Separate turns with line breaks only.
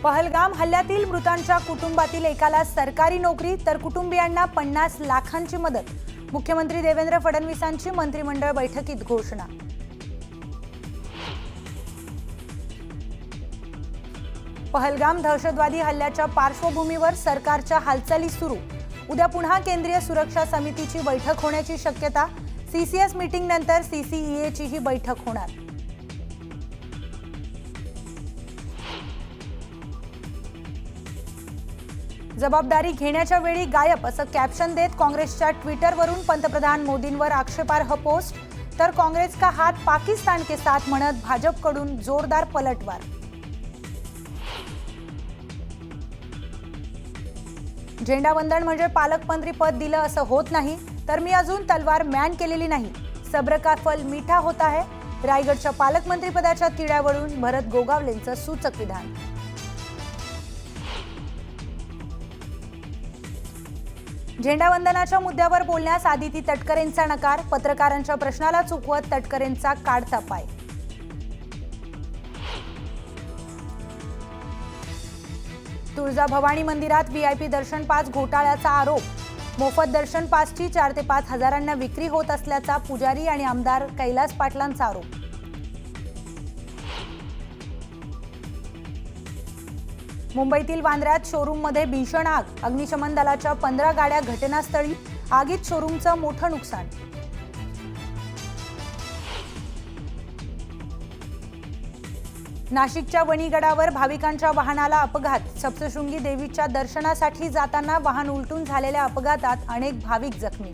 पहलगाम हल्ल्यातील मृतांच्या कुटुंबातील एकाला सरकारी नोकरी तर कुटुंबियांना 50 लाखांची मदत। मुख्यमंत्री देवेंद्र फडणवीसांची मंत्रिमंडळ बैठकीत घोषणा। पहलगाम दहशतवादी हल्ल्याच्या पार्श्वभूमीवर सरकारच्या हालचाली सुरू। उद्या पुन्हा केंद्रीय सुरक्षा समितीची बैठक होण्याची शक्यता। सीसीएस मीटिंग नंतर सीसीईएची ही बैठक होणार। जबाबदारी घेण्याच्या वेळी गायब असं कॅप्शन देत काँग्रेसच्या ट्विटरवरून पंतप्रधान मोदींवर आक्षेपार्ह पोस्ट, तर काँग्रेस का हात पाकिस्तान के साथ म्हणत भाजपकडून जोरदार पलटवार। झेंडावंदन म्हणजे पालकमंत्री पद दिलं असं होत नाही, तर मी अजून तलवार मॅन केलेली नाही। सब्र का फल मीठा होता है। रायगडच्या पालकमंत्री पदाच्या तिढ्यावरून भरत गोगावलेंचं सूचक विधान। झेंडावंदनाच्या मुद्द्यावर बोलण्यास आदिती तटकरेंचा नकार। पत्रकारांच्या प्रश्नाला चुकवत तटकरेंचा काढता पाय। तुळजाभवानी मंदिरात व्हीआयपी दर्शन पास घोटाळ्याचा आरोप। मोफत दर्शन पासची 4 ते 5 हजारांना विक्री होत असल्याचा पुजारी आणि आमदार कैलास पाटलांचा आरोप। मुंबईतील वांद्र्यात शोरूममध्ये भीषण आग। अग्निशमन दलाच्या 15 गाड्या घटनास्थळी। आगीत शोरूमचं मोठं नुकसान। नाशिकच्या वणीगडावर भाविकांच्या वाहनाला अपघात। सप्तशृंगी देवीच्या दर्शनासाठी जाताना वाहन उलटून झालेल्या अपघातात अनेक भाविक जखमी।